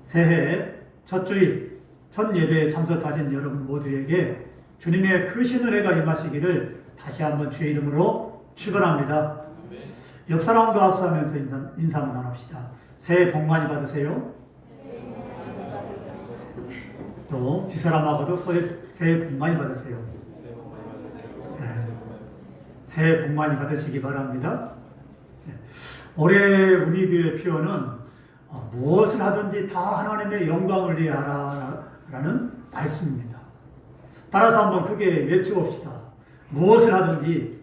새해 첫 주일 첫 예배에 참석하신 여러분 모두에게 주님의 크신 은혜가 임하시기를 다시 한번 주의 이름으로 축원합니다. 옆 사람과 악수하면서 인사 한번 나눕시다. 새해 복 많이 받으세요. 또 뒷사람하고도 새해 복 많이 받으세요. 네. 새해 복 많이 받으시기 바랍니다. 네. 올해 우리 교회 표어는 무엇을 하든지 다 하나님의 영광을 위해 하라라는 말씀입니다. 따라서 한번 크게 외쳐봅시다. 무엇을 하든지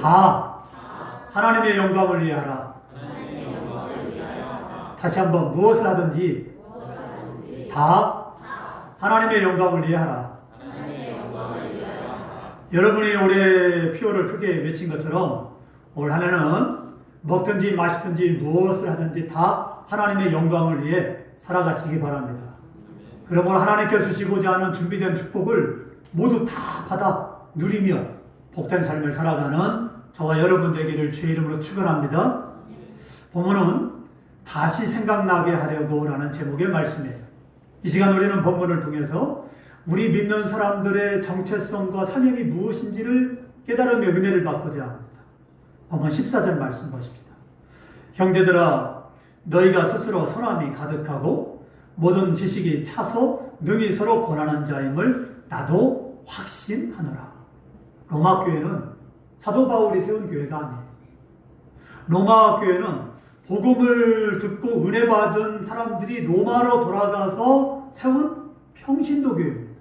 다 하나님의 영광을 위해 하라. 다시 한번 무엇을 하든지 다 하나님의 영광을 위해 하라. 여러분이 올해 표어를 크게 외친 것처럼 올 한 해는 먹든지 마시든지 무엇을 하든지 다 하나님의 영광을 위해 살아가시기 바랍니다. 그러므로 하나님께서 주시고자 하는 준비된 축복을 모두 다 받아 누리며 복된 삶을 살아가는 저와 여러분 되기를 주의 이름으로 축원합니다. 본문은 다시 생각나게 하려고 라는 제목의 말씀이에요. 이 시간 우리는 본문을 통해서 우리 믿는 사람들의 정체성과 사명이 무엇인지를 깨달으며 은혜를 받고자 합니다. 본문 14절 말씀 보십시다. 형제들아 너희가 스스로 선함이 가득하고 모든 지식이 차서 능히 서로 권하는 자임을 나도 확신하노라. 로마 교회는 사도 바울이 세운 교회가 아니에요. 로마 교회는 복음을 듣고 은혜 받은 사람들이 로마로 돌아가서 세운 평신도 교회입니다.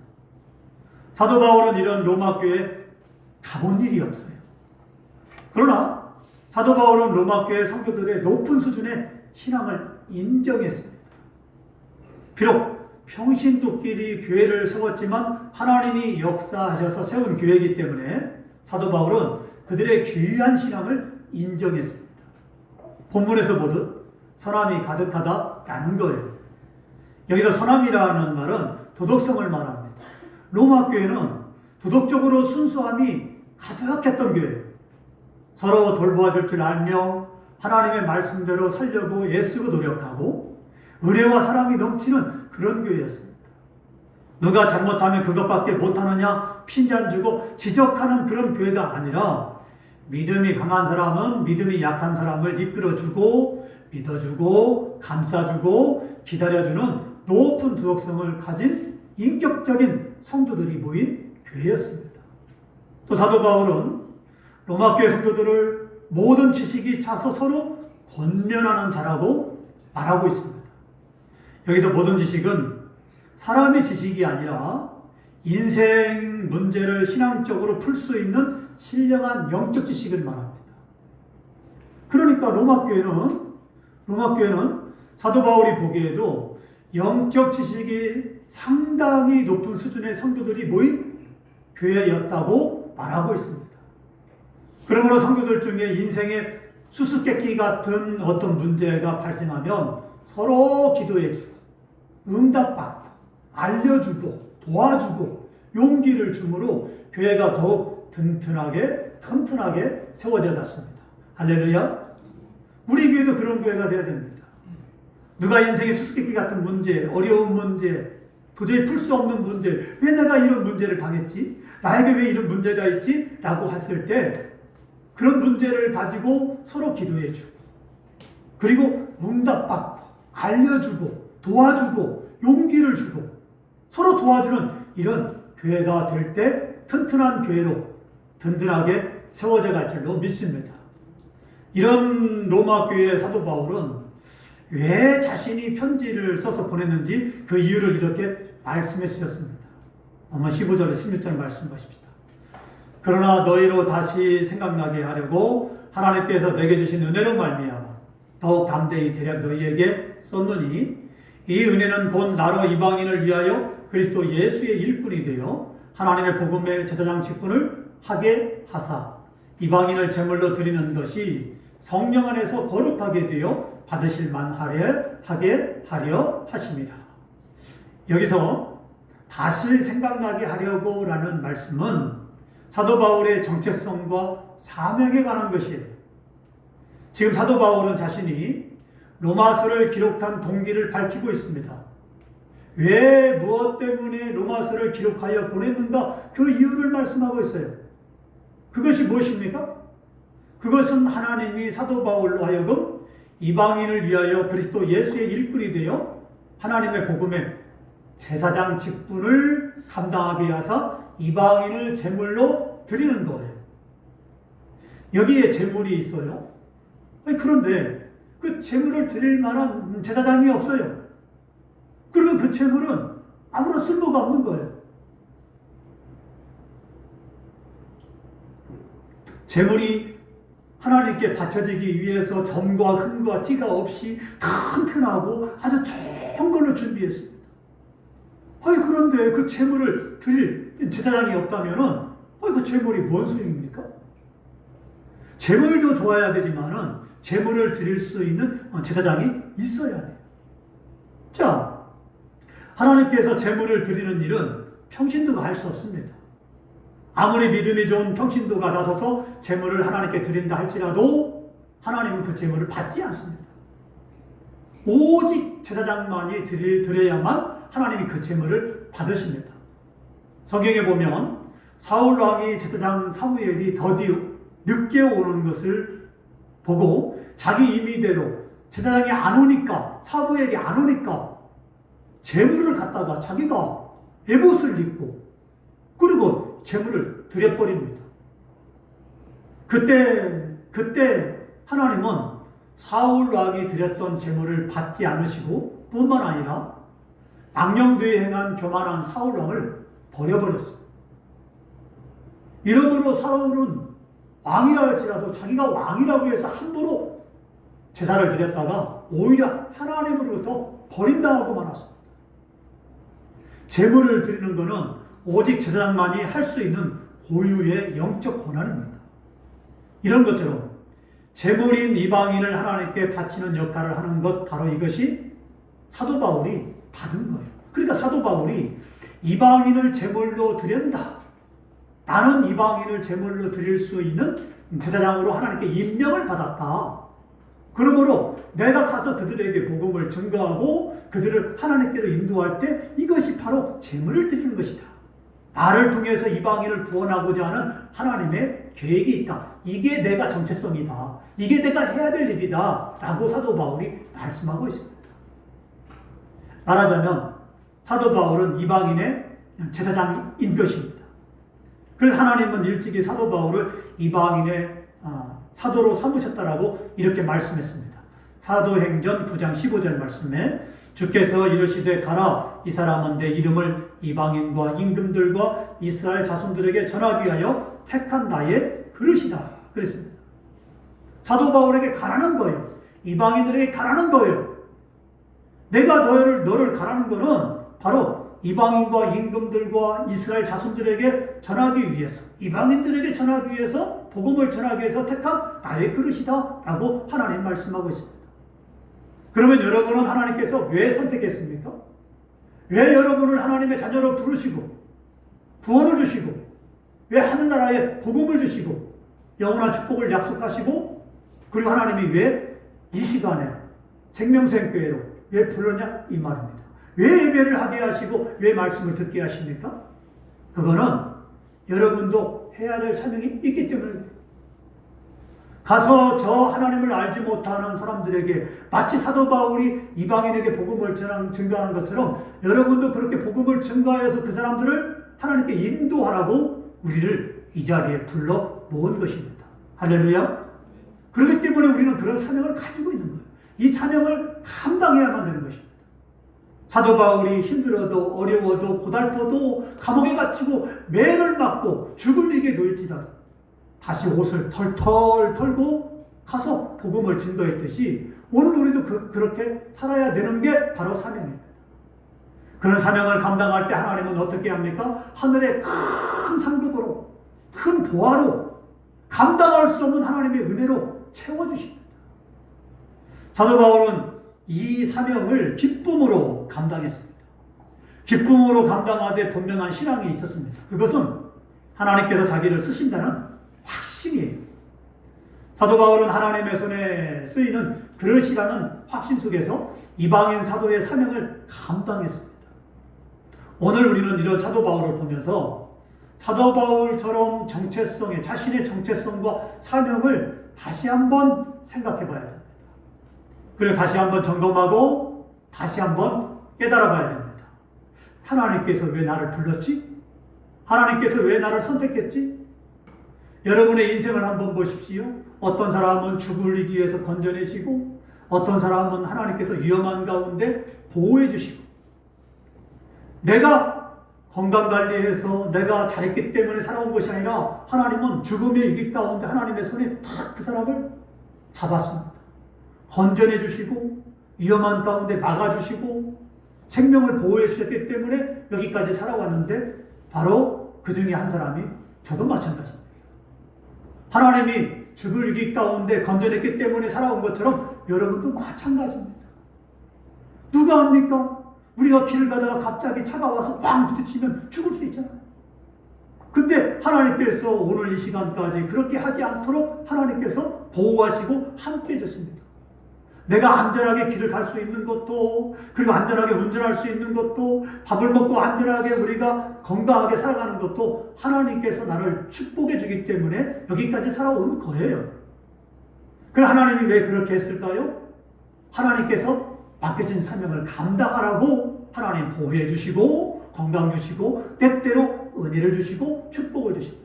사도 바울은 이런 로마 교회에 가본 일이 없어요. 그러나 사도 바울은 로마 교회 성도들의 높은 수준의 신앙을 인정했습니다. 비록 평신도끼리 교회를 세웠지만 하나님이 역사하셔서 세운 교회이기 때문에 사도 바울은 그들의 귀한 신앙을 인정했습니다. 본문에서 보듯 선함이 가득하다라는 거예요. 여기서 선함이라는 말은 도덕성을 말합니다. 로마 교회는 도덕적으로 순수함이 가득했던 교회예요. 서로 돌보아줄 줄 알며 하나님의 말씀대로 살려고 애쓰고 노력하고 은혜와 사랑이 넘치는 그런 교회였습니다. 누가 잘못하면 그것밖에 못하느냐 핀잔주고 지적하는 그런 교회가 아니라 믿음이 강한 사람은 믿음이 약한 사람을 이끌어주고 믿어주고 감싸주고 기다려주는 높은 도덕성을 가진 인격적인 성도들이 모인 교회였습니다. 또 사도 바울은 로마 교회 성도들을 모든 지식이 차서 서로 권면하는 자라고 말하고 있습니다. 여기서 모든 지식은 사람의 지식이 아니라 인생 문제를 신앙적으로 풀 수 있는 신령한 영적 지식을 말합니다. 그러니까 로마 교회는 사도 바울이 보기에도 영적 지식이 상당히 높은 수준의 성도들이 모인 교회였다고 말하고 있습니다. 그러므로 성도들 중에 인생의 수수께끼 같은 어떤 문제가 발생하면 서로 기도해주고 응답받고 알려주고 도와주고 용기를 주므로 교회가 더욱 튼튼하게 세워져 갔습니다. 할렐루야. 우리 교회도 그런 교회가 되어야 됩니다. 누가 인생의 수수께끼 같은 문제, 어려운 문제, 도저히 풀 수 없는 문제, 왜 내가 이런 문제를 당했지? 나에게 왜 이런 문제가 있지? 라고 했을 때 그런 문제를 가지고 서로 기도해주고 그리고 응답받고 알려주고 도와주고 용기를 주고 서로 도와주는 이런 교회가 될 때 튼튼한 교회로 든든하게 세워져 갈 줄로 믿습니다. 이런 로마 교회의 사도 바울은 왜 자신이 편지를 써서 보냈는지 그 이유를 이렇게 말씀해 주셨습니다. 한번 15절에 16절 말씀 보십시다. 그러나 너희로 다시 생각나게 하려고 하나님께서 내게 주신 은혜로 말미암아 더욱 담대히 대략 너희에게 썼노니 이 은혜는 곧 나로 이방인을 위하여 그리스도 예수의 일꾼이 되어 하나님의 복음의 제사장 직분을 하게 하사 이방인을 제물로 드리는 것이 성령 안에서 거룩하게 되어 받으실 만하게 하려 하심이라. 여기서 다시 생각나게 하려고 라는 말씀은 사도 바울의 정체성과 사명에 관한 것이에요. 지금 사도 바울은 자신이 로마서를 기록한 동기를 밝히고 있습니다. 왜 무엇 때문에 로마서를 기록하여 보냈는가? 그 이유를 말씀하고 있어요. 그것이 무엇입니까? 그것은 하나님이 사도 바울로 하여금 이방인을 위하여 그리스도 예수의 일꾼이 되어 하나님의 복음의 제사장 직분을 감당하게 하사 이방인을 제물로 드리는 거예요. 여기에 제물이 있어요. 그런데 그 제물을 드릴 만한 제사장이 없어요. 그러면 그 제물은 아무런 쓸모가 없는 거예요. 제물이 하나님께 바쳐지기 위해서 점과 흠과 티가 없이 튼튼하고 아주 좋은 걸로 준비했습니다. 그런데 그 제물을 드릴 제사장이 없다면은 그 제물이 뭔 소용입니까? 제물도 좋아야 되지만은 제물을 드릴 수 있는 제사장이 있어야 돼요. 자, 하나님께서 제물을 드리는 일은 평신도가 할 수 없습니다. 아무리 믿음이 좋은 평신도가 나서서 제물을 하나님께 드린다 할지라도 하나님은 그 제물을 받지 않습니다. 오직 제사장만이 드려야만 하나님이 그 제물을 받으십니다. 성경에 보면 사울 왕이 제사장 사무엘이 더디 늦게 오는 것을 보고 자기 임의대로 제사장이 안 오니까, 사무엘이 안 오니까 제물을 갖다가 자기가 에봇을 입고 그리고 제물을 드려버립니다. 그때 하나님은 사울 왕이 드렸던 제물을 받지 않으시고 뿐만 아니라 망령되이 행한 교만한 사울 왕을 버려버렸어요. 이러므로 사울은 왕이라 할지라도 자기가 왕이라고 해서 함부로 제사를 드렸다가 오히려 하나님으로부터 버림당하고 말았습니다. 제물을 드리는 것은 오직 제사장만이 할 수 있는 고유의 영적 권한입니다. 이런 것처럼 제물인 이방인을 하나님께 바치는 역할을 하는 것, 바로 이것이 사도 바울이 받은 거예요. 그러니까 사도 바울이 이방인을 제물로 드린다, 나는 이방인을 제물로 드릴 수 있는 제사장으로 하나님께 임명을 받았다. 그러므로 내가 가서 그들에게 복음을 증거하고 그들을 하나님께로 인도할 때 이것이 바로 제물을 드리는 것이다. 나를 통해서 이방인을 구원하고자 하는 하나님의 계획이 있다. 이게 내가 정체성이다. 이게 내가 해야 될 일이다. 라고 사도 바울이 말씀하고 있습니다. 말하자면 사도 바울은 이방인의 제사장인 것입니다. 그래서 하나님은 일찍이 사도 바울을 이방인의 사도로 삼으셨다라고 이렇게 말씀했습니다. 사도행전 9장 15절 말씀에 주께서 이르시되 가라, 이 사람은 내 이름을 이방인과 임금들과 이스라엘 자손들에게 전하기 위하여 택한 나의 그릇이다 그랬습니다. 사도 바울에게 가라는 거예요. 이방인들에게 가라는 거예요. 내가 너를 가라는 거는 바로 이방인과 임금들과 이스라엘 자손들에게 전하기 위해서, 이방인들에게 전하기 위해서, 복음을 전하기 위해서 택한 나의 그릇이다 라고 하나님 말씀하고 있습니다. 그러면 여러분은 하나님께서 왜 선택했습니까? 왜 여러분을 하나님의 자녀로 부르시고 구원을 주시고 왜 하늘나라에 복음을 주시고 영원한 축복을 약속하시고 그리고 하나님이 왜 이 시간에 생명샘교회로 왜 불렀냐 이 말입니다. 왜 예배를 하게 하시고 왜 말씀을 듣게 하십니까? 그거는 여러분도 해야 될 사명이 있기 때문에 가서 저 하나님을 알지 못하는 사람들에게 마치 사도 바울이 이방인에게 복음을 증거하는 것처럼 여러분도 그렇게 복음을 증거해서 그 사람들을 하나님께 인도하라고 우리를 이 자리에 불러 모은 것입니다. 할렐루야. 그렇기 때문에 우리는 그런 사명을 가지고 있는 거예요. 이 사명을 감당해야만 되는 것입니다. 사도 바울이 힘들어도 어려워도 고달퍼도 감옥에 갇히고 매를 맞고 죽을 위기에 놓일지라도 다시 옷을 털털 털고 가서 복음을 증거했듯이 오늘 우리도 그렇게 살아야 되는 게 바로 사명입니다. 그런 사명을 감당할 때 하나님은 어떻게 합니까? 하늘의 큰 상급으로, 큰 보화로, 감당할 수 없는 하나님의 은혜로 채워주십니다. 사도 바울은 이 사명을 기쁨으로 감당했습니다. 기쁨으로 감당하되 분명한 신앙이 있었습니다. 그것은 하나님께서 자기를 쓰신다는 확신이에요. 사도 바울은 하나님의 손에 쓰이는 그릇이라는 확신 속에서 이방인 사도의 사명을 감당했습니다. 오늘 우리는 이런 사도 바울을 보면서 사도 바울처럼 자신의 정체성과 사명을 다시 한번 생각해 봐야 됩니다. 그리고 다시 한번 점검하고 다시 한번 깨달아 봐야 됩니다. 하나님께서 왜 나를 불렀지? 하나님께서 왜 나를 선택했지? 여러분의 인생을 한번 보십시오. 어떤 사람은 죽을리기 위해서 건져내시고 어떤 사람은 하나님께서 위험한 가운데 보호해 주시고 내가 건강관리해서 내가 잘했기 때문에 살아온 것이 아니라 하나님은 죽음의 위기 가운데 하나님의 손에 탁 그 사람을 잡았습니다. 건져내 주시고 위험한 가운데 막아주시고 생명을 보호해 주셨기 때문에 여기까지 살아왔는데 바로 그 중에 한 사람이 저도 마찬가지입니다. 하나님이 죽을 위기 가운데 건져냈기 때문에 살아온 것처럼 여러분도 마찬가지입니다. 누가 합니까? 우리가 길을 가다가 갑자기 차가 와서 꽝 부딪히면 죽을 수 있잖아요. 근데 하나님께서 오늘 이 시간까지 그렇게 하지 않도록 하나님께서 보호하시고 함께 해줬습니다. 내가 안전하게 길을 갈 수 있는 것도, 그리고 안전하게 운전할 수 있는 것도, 밥을 먹고 안전하게 우리가 건강하게 살아가는 것도 하나님께서 나를 축복해 주기 때문에 여기까지 살아온 거예요. 그럼 하나님이 왜 그렇게 했을까요? 하나님께서 맡겨진 사명을 감당하라고 하나님 보호해 주시고 건강 주시고 때때로 은혜를 주시고 축복을 주십니다.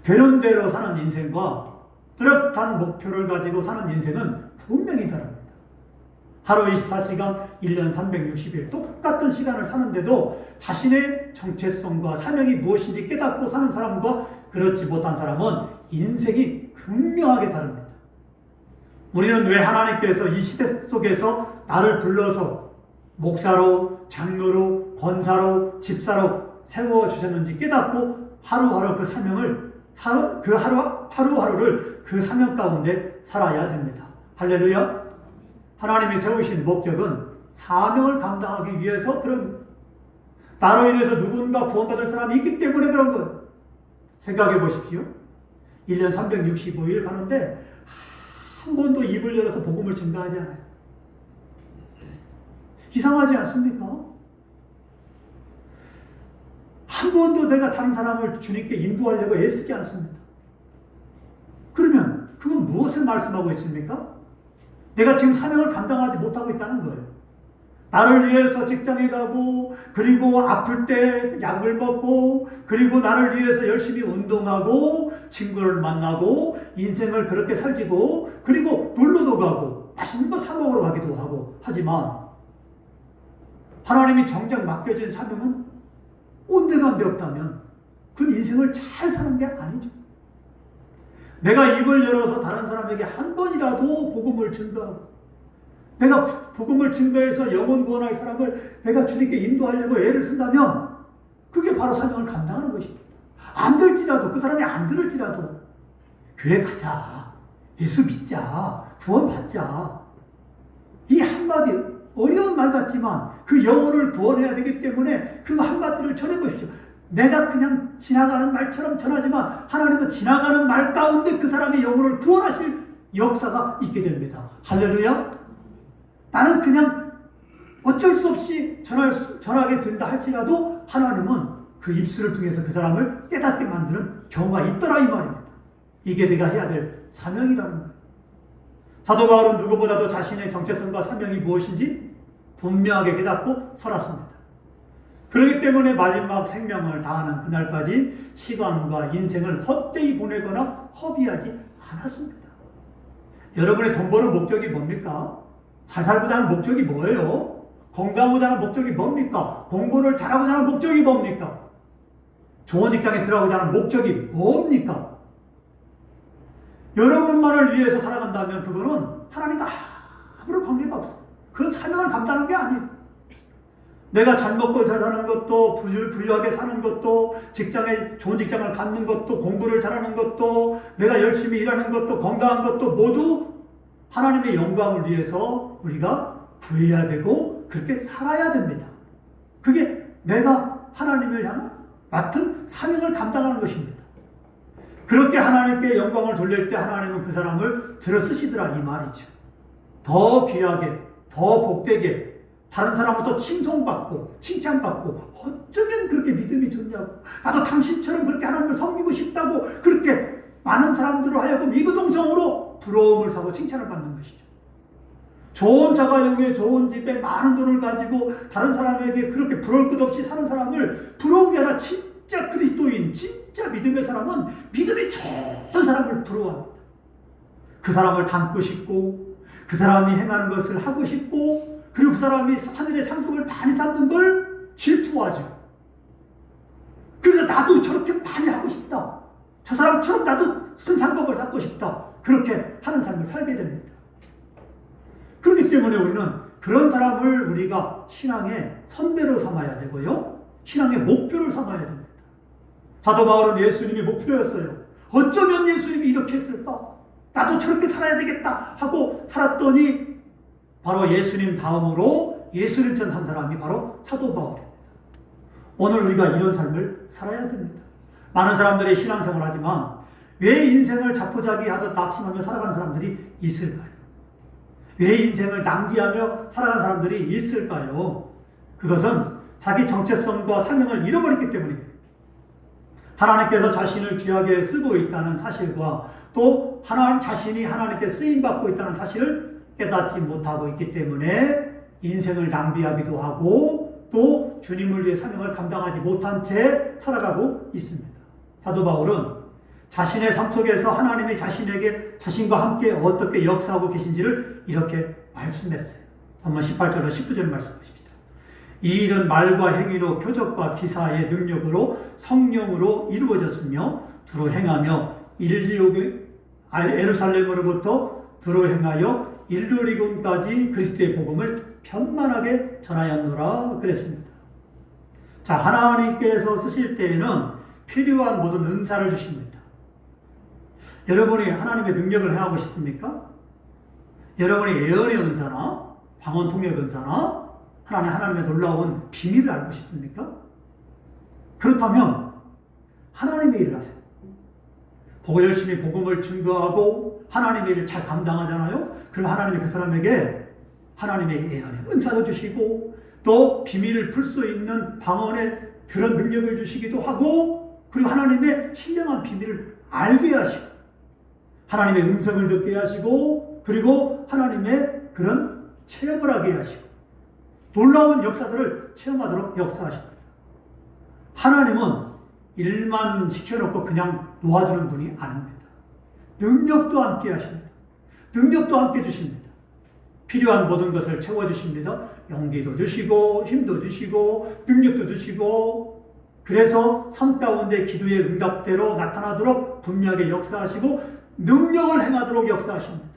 되는 대로 사는 인생과 뚜렷한 목표를 가지고 사는 인생은 분명히 다릅니다. 하루 24시간 1년 360일 똑같은 시간을 사는데도 자신의 정체성과 사명이 무엇인지 깨닫고 사는 사람과 그렇지 못한 사람은 인생이 극명하게 다릅니다. 우리는 왜 하나님께서 이 시대 속에서 나를 불러서 목사로, 장로로, 권사로, 집사로 세워주셨는지 깨닫고 하루하루 그 사명을 하루하루를 그 사명 가운데 살아야 됩니다. 할렐루야. 하나님이 세우신 목적은 사명을 감당하기 위해서 그런 거예요. 나로 인해서 누군가 구원받을 사람이 있기 때문에 그런 거예요. 생각해 보십시오. 1년 365일 가는데 한 번도 입을 열어서 복음을 증거하지 않아요. 이상하지 않습니까? 한 번도 내가 다른 사람을 주님께 인도하려고 애쓰지 않습니다. 그러면 그건 무엇을 말씀하고 있습니까? 내가 지금 사명을 감당하지 못하고 있다는 거예요. 나를 위해서 직장에 가고, 그리고 아플 때 약을 먹고, 그리고 나를 위해서 열심히 운동하고, 친구를 만나고, 인생을 그렇게 살지고, 그리고 놀러도 가고, 맛있는 거 사 먹으러 가기도 하고, 하지만 하나님이 정작 맡겨진 사명은 온데간데 없다면 그건 인생을 잘 사는 게 아니죠. 내가 입을 열어서 다른 사람에게 한 번이라도 복음을 증거하고 내가 복음을 증거해서 영혼 구원할 사람을 내가 주님께 인도하려고 애를 쓴다면 그게 바로 사명을 감당하는 것입니다. 안 들지라도, 그 사람이 안 들을지라도 교회 가자, 예수 믿자, 구원 받자, 이 한마디 어려운 말 같지만 그 영혼을 구원해야 되기 때문에 그 한마디를 전해보십시오. 내가 그냥 지나가는 말처럼 전하지만 하나님은 지나가는 말 가운데 그 사람의 영혼을 구원하실 역사가 있게 됩니다. 할렐루야. 나는 그냥 어쩔 수 없이 전하게 된다 할지라도 하나님은 그 입술을 통해서 그 사람을 깨닫게 만드는 경우가 있더라 이 말입니다. 이게 내가 해야 될 사명이라는 거예요. 사도 바울은 누구보다도 자신의 정체성과 사명이 무엇인지 분명하게 깨닫고 살았습니다. 그렇기 때문에 마지막 생명을 다하는 그날까지 시간과 인생을 헛되이 보내거나 허비하지 않았습니다. 여러분의 돈 버는 목적이 뭡니까? 잘 살고자 하는 목적이 뭐예요? 건강하고자 하는 목적이 뭡니까? 공부를 잘하고자 하는 목적이 뭡니까? 좋은 직장에 들어가고자 하는 목적이 뭡니까? 여러분만을 위해서 살아간다면 그거는 하나님과 아무런 관계가 없어요. 그건 사명을 감당하는 게 아니에요. 내가 잘 먹고 잘 사는 것도, 부유하게 사는 것도, 직장에 좋은 직장을 갖는 것도, 공부를 잘하는 것도, 내가 열심히 일하는 것도, 건강한 것도 모두 하나님의 영광을 위해서 우리가 구해야 되고 그렇게 살아야 됩니다. 그게 내가 하나님을 향한 맡은 사명을 감당하는 것입니다. 그렇게 하나님께 영광을 돌릴 때 하나님은 그 사람을 들어 쓰시더라 이 말이죠. 더 귀하게, 더 복되게, 다른 사람부터 칭송받고 칭찬받고, 어쩌면 그렇게 믿음이 좋냐고, 나도 당신처럼 그렇게 하나님을 섬기고 싶다고 그렇게 많은 사람들로 하여금 이구동성으로 부러움을 사고 칭찬을 받는 것이죠. 좋은 자가용에 좋은 집에 많은 돈을 가지고 다른 사람에게 그렇게 부러울 것 없이 사는 사람을 부러운 게 아니라, 진짜 그리스도인, 진짜 믿음의 사람은 믿음이 좋은 사람을 부러워합니다. 그 사람을 닮고 싶고, 그 사람이 행하는 것을 하고 싶고, 그리고 그 사람이 하늘의 상급을 많이 쌓는 걸 질투하죠. 그래서 나도 저렇게 많이 하고 싶다, 저 사람처럼 나도 큰 상급을 쌓고 싶다, 그렇게 하는 삶을 살게 됩니다. 그렇기 때문에 우리는 그런 사람을 우리가 신앙의 선배로 삼아야 되고요, 신앙의 목표를 삼아야 됩니다. 사도 바울은 예수님이 목표였어요. 어쩌면 예수님이 이렇게 했을까? 나도 저렇게 살아야 되겠다 하고 살았더니 바로 예수님 다음으로 예수님처럼 산 사람이 바로 사도 바울입니다. 오늘 우리가 이런 삶을 살아야 됩니다. 많은 사람들이 신앙생활을 하지만 왜 인생을 자포자기하듯 낙심하며 살아가는 사람들이 있을까요? 왜 인생을 낭비하며 살아가는 사람들이 있을까요? 그것은 자기 정체성과 사명을 잃어버렸기 때문입니다. 하나님께서 자신을 귀하게 쓰고 있다는 사실과 또 하나님 자신이 하나님께 쓰임받고 있다는 사실을 깨닫지 못하고 있기 때문에 인생을 낭비하기도 하고 또 주님을 위해 사명을 감당하지 못한 채 살아가고 있습니다. 사도 바울은 자신의 삶 속에서 하나님이 자신에게 자신과 함께 어떻게 역사하고 계신지를 이렇게 말씀했어요. 한번 18절과 19절 말씀 보십시다. 이 일은 말과 행위로 표적과 기사의 능력으로 성령으로 이루어졌으며 두루 행하며 예루살렘으로부터 두루 행하여 일루리군까지 그리스도의 복음을 편만하게 전하였노라 그랬습니다. 자, 하나님께서 쓰실 때에는 필요한 모든 은사를 주십니다. 여러분이 하나님의 능력을 행하고 싶습니까? 여러분이 예언의 은사나 방언 통역 은사나 하나님의 놀라운 비밀을 알고 싶습니까? 그렇다면 하나님의 일을 하세요. 보고 열심히 복음을 증거하고 하나님의 일을 잘 감당하잖아요. 그럼 하나님이 그 사람에게 하나님의 예언의 은사도 주시고 또 비밀을 풀 수 있는 방언의 그런 능력을 주시기도 하고, 그리고 하나님의 신령한 비밀을 알게 하시고 하나님의 음성을 듣게 하시고, 그리고 하나님의 그런 체험을 하게 하시고 놀라운 역사들을 체험하도록 역사하십니다. 하나님은 일만 시켜놓고 그냥 놓아주는 분이 아닙니다. 능력도 함께 하십니다. 능력도 함께 주십니다. 필요한 모든 것을 채워주십니다. 용기도 주시고 힘도 주시고 능력도 주시고, 그래서 삶 가운데 기도의 응답대로 나타나도록 분명하게 역사하시고 능력을 행하도록 역사하십니다.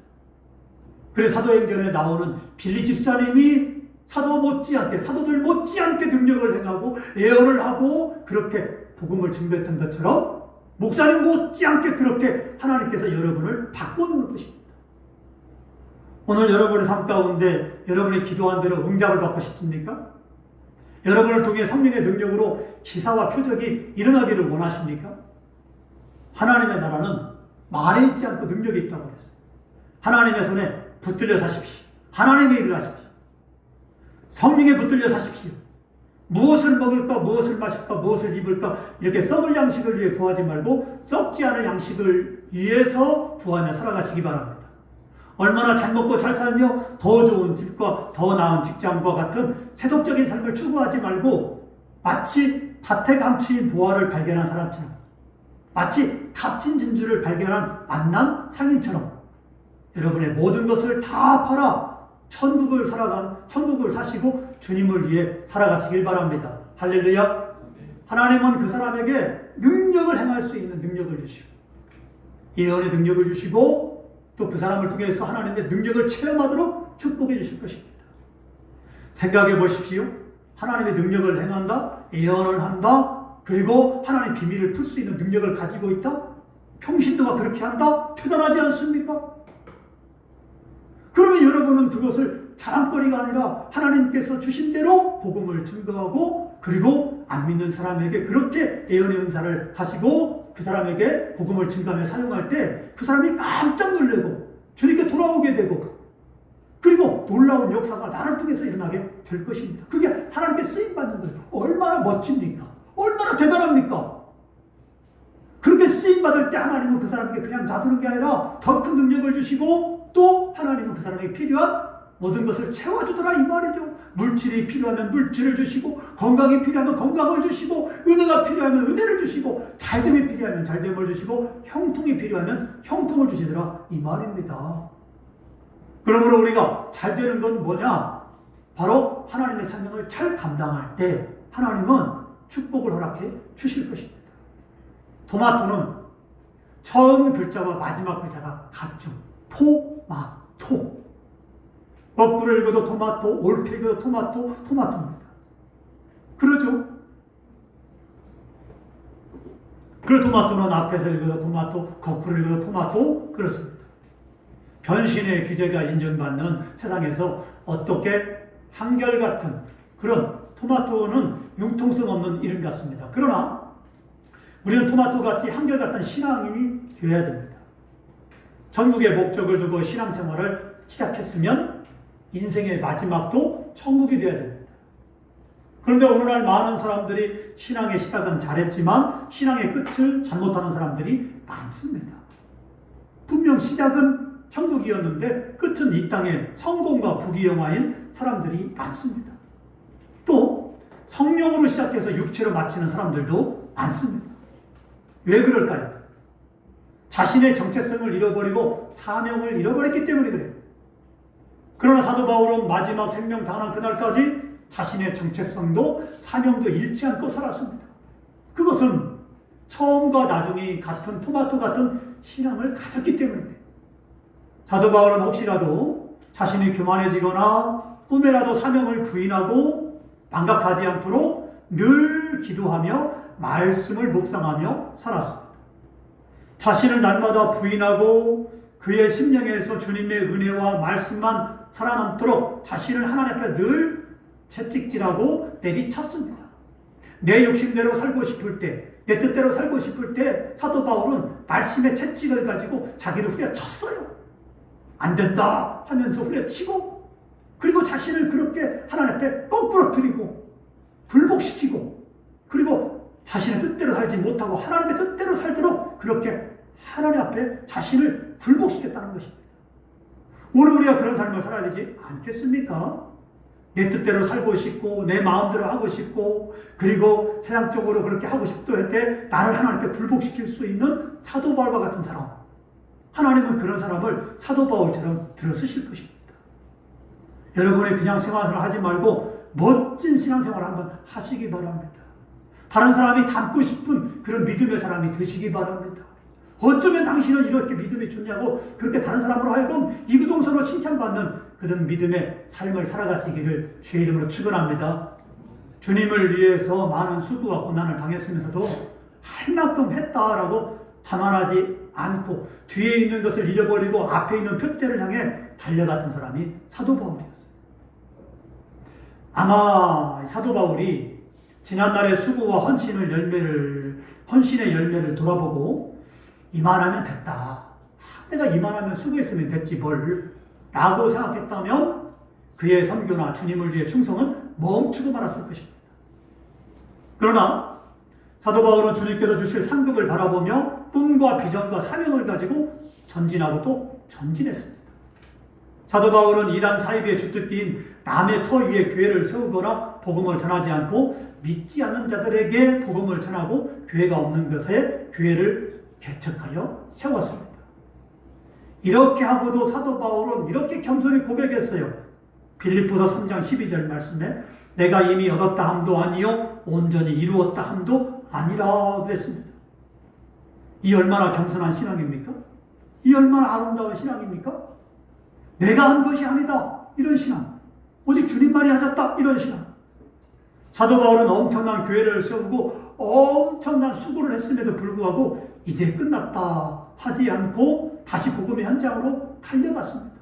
그래서 사도행전에 나오는 빌리 집사님이 사도들 못지않게 능력을 행하고 예언을 하고 그렇게 복음을 증거했던 것처럼 목사님 못지않게 그렇게 하나님께서 여러분을 바꿔놓을 것입니다. 오늘 여러분의 삶 가운데 여러분이 기도한 대로 응답을 받고 싶습니까? 여러분을 통해 성령의 능력으로 기사와 표적이 일어나기를 원하십니까? 하나님의 나라는 말에 있지 않고 능력이 있다고 그랬어요. 하나님의 손에 붙들려 사십시오. 하나님의 일을 하십시오. 성령에 붙들려 사십시오. 무엇을 먹을까, 무엇을 마실까, 무엇을 입을까, 이렇게 썩을 양식을 위해 구하지 말고 썩지 않을 양식을 위해서 구하며 살아가시기 바랍니다. 얼마나 잘 먹고 잘 살며 더 좋은 집과 더 나은 직장과 같은 세속적인 삶을 추구하지 말고 마치 밭에 감추인 보화를 발견한 사람처럼, 마치 값진 진주를 발견한 만난 상인처럼 여러분의 모든 것을 다 팔아 천국을 사시고 주님을 위해 살아가시길 바랍니다. 할렐루야. 하나님은 그 사람에게 능력을 행할 수 있는 능력을 주시고 예언의 능력을 주시고 또 그 사람을 통해서 하나님의 능력을 체험하도록 축복해 주실 것입니다. 생각해 보십시오. 하나님의 능력을 행한다, 예언을 한다, 그리고 하나님의 비밀을 풀 수 있는 능력을 가지고 있다. 평신도가 그렇게 한다. 대단하지 않습니까? 그러면 여러분은 그것을 자랑거리가 아니라 하나님께서 주신 대로 복음을 증거하고, 그리고 안 믿는 사람에게 그렇게 예언의 은사를 가지고 그 사람에게 복음을 증거하며 사용할 때 그 사람이 깜짝 놀래고 주님께 돌아오게 되고 그리고 놀라운 역사가 나를 통해서 일어나게 될 것입니다. 그게 하나님께 쓰임받는 거예요. 얼마나 멋집니까? 얼마나 대단합니까? 그렇게 쓰임받을 때 하나님은 그 사람에게 그냥 놔두는 게 아니라 더 큰 능력을 주시고 또 하나님은 그 사람에게 필요한 모든 것을 채워주더라 이 말이죠. 물질이 필요하면 물질을 주시고 건강이 필요하면 건강을 주시고 은혜가 필요하면 은혜를 주시고 잘됨이 필요하면 잘됨을 주시고 형통이 필요하면 형통을 주시더라 이 말입니다. 그러므로 우리가 잘 되는 건 뭐냐? 바로 하나님의 사명을 잘 감당할 때 하나님은 축복을 허락해 주실 것입니다. 토마토는 처음 글자와 마지막 글자가 같죠. 토마토. 거꾸로 읽어도 토마토, 옳게 읽어도 토마토, 토마토입니다. 그러죠? 그리고 토마토는 앞에서 읽어도 토마토, 거꾸로 읽어도 토마토, 그렇습니다. 변신의 규제가 인정받는 세상에서 어떻게 한결같은 그런 토마토는 융통성 없는 이름 같습니다. 그러나 우리는 토마토같이 한결같은 신앙인이 되어야 됩니다. 천국의 목적을 두고 신앙생활을 시작했으면 인생의 마지막도 천국이 되어야 됩니다. 그런데 오늘날 많은 사람들이 신앙의 시작은 잘했지만 신앙의 끝을 잘못하는 사람들이 많습니다. 분명 시작은 천국이었는데 끝은 이 땅의 성공과 부귀영화인 사람들이 많습니다. 또 성령으로 시작해서 육체로 마치는 사람들도 많습니다. 왜 그럴까요? 자신의 정체성을 잃어버리고 사명을 잃어버렸기 때문에 그래요. 그러나 사도 바울은 마지막 생명 다하는 그날까지 자신의 정체성도 사명도 잃지 않고 살았습니다. 그것은 처음과 나중이 같은 토마토 같은 신앙을 가졌기 때문에 그래요. 사도 바울은 혹시라도 자신이 교만해지거나 꿈에라도 사명을 부인하고 망각하지 않도록 늘 기도하며 말씀을 묵상하며 살았습니다. 자신을 날마다 부인하고 그의 심령에서 주님의 은혜와 말씀만 살아남도록 자신을 하나님 앞에 늘 채찍질하고 내리쳤습니다. 내 욕심대로 살고 싶을 때, 내 뜻대로 살고 싶을 때 사도 바울은 말씀의 채찍을 가지고 자기를 후려쳤어요. 안 된다 하면서 후려치고 그리고 자신을 그렇게 하나님 앞에 거꾸로 들이고 불복시키고 그리고 자신의 뜻대로 살지 못하고 하나님의 뜻대로 살도록 그렇게 하나님 앞에 자신을 굴복시켰다는 것입니다. 오늘 우리가 그런 삶을 살아야 되지 않겠습니까? 내 뜻대로 살고 싶고 내 마음대로 하고 싶고 그리고 세상적으로 그렇게 하고 싶다 할 때 나를 하나님 앞에 굴복시킬 수 있는 사도 바울과 같은 사람, 하나님은 그런 사람을 사도 바울처럼 들어쓰실 것입니다. 여러분이 그냥 생활을 하지 말고 멋진 신앙생활을 한번 하시기 바랍니다. 다른 사람이 닮고 싶은 그런 믿음의 사람이 되시기 바랍니다. 어쩌면 당신은 이렇게 믿음이 좋냐고 그렇게 다른 사람으로 하여금 이구동성으로 칭찬받는 그런 믿음의 삶을 살아가시기를 주의 이름으로 축원합니다. 주님을 위해서 많은 수고와 고난을 당했으면서도 할 만큼 했다라고 자만하지 않고 뒤에 있는 것을 잃어버리고 앞에 있는 표대를 향해 달려갔던 사람이 사도 바울이었어요. 아마 사도 바울이 지난날의 수고와 헌신의 열매를 돌아보고 이만하면 됐다. 내가 이만하면 수고했으면 됐지 뭘 라고 생각했다면 그의 선교나 주님을 위해 충성은 멈추고 말았을 것입니다. 그러나 사도 바울은 주님께서 주실 상급을 바라보며 꿈과 비전과 사명을 가지고 전진하고 또 전진했습니다. 사도 바울은 이단 사이비의 주특기인 남의 터 위에 교회를 세우거나 복음을 전하지 않고 믿지 않는 자들에게 복음을 전하고 교회가 없는 곳에 교회를 개척하여 세웠습니다. 이렇게 하고도 사도 바울은 이렇게 겸손히 고백했어요. 빌립보서 3장 12절 말씀에 내가 이미 얻었다 함도 아니요 온전히 이루었다 함도 아니라 그랬습니다. 이 얼마나 겸손한 신앙입니까? 이 얼마나 아름다운 신앙입니까? 내가 한 것이 아니다 이런 신앙, 오직 주님만이 하셨다 이런 신앙. 사도 바울은 엄청난 교회를 세우고 엄청난 수고를 했음에도 불구하고 이제 끝났다 하지 않고 다시 복음의 현장으로 달려갔습니다.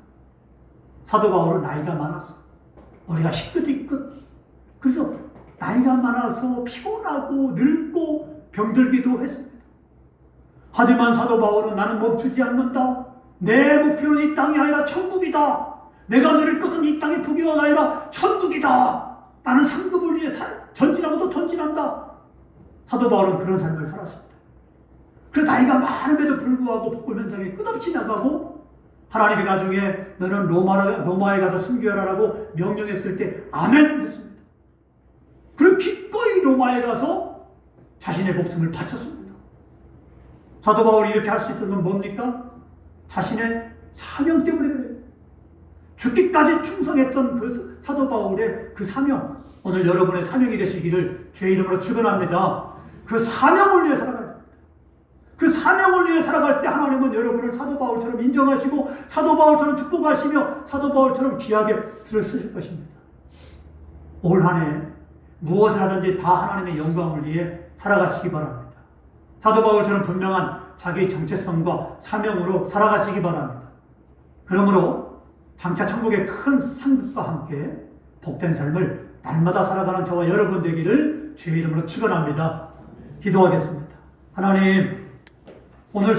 사도 바울은 나이가 많았어. 머리가 희끗희끗. 그래서 나이가 많아서 피곤하고 늙고 병들기도 했습니다. 하지만 사도 바울은 나는 멈추지 않는다. 내 목표는 이 땅이 아니라 천국이다. 내가 누릴 것은 이 땅의 부귀가 아니라 천국이다. 나는 상급을 위해 전진하고도 전진한다. 사도 바울은 그런 삶을 살았습니다. 그 나이가 많음에도 불구하고 복음 현장에 끝없이 나가고 하나님이 나중에 너는 로마에 가서 순교하라고 명령했을 때 아멘 했습니다. 그리고 기꺼이 로마에 가서 자신의 목숨을 바쳤습니다. 사도 바울이 이렇게 할 수 있던 건 뭡니까? 자신의 사명 때문에 그래요. 죽기까지 충성했던 그 사도 바울의 그 사명, 오늘 여러분의 사명이 되시기를 주의 이름으로 축원합니다. 그 사명을 위해 살아가야 됩니다. 그 사명을 위해 살아갈 때 하나님은 여러분을 사도 바울처럼 인정하시고 사도 바울처럼 축복하시며 사도 바울처럼 귀하게 들으실 것입니다. 올 한 해 무엇을 하든지 다 하나님의 영광을 위해 살아가시기 바랍니다. 사도 바울처럼 분명한 자기 정체성과 사명으로 살아가시기 바랍니다. 그러므로 장차 천국의 큰 상급과 함께 복된 삶을 날마다 살아가는 저와 여러분 되기를 주의 이름으로 축원합니다. 기도하겠습니다. 하나님, 오늘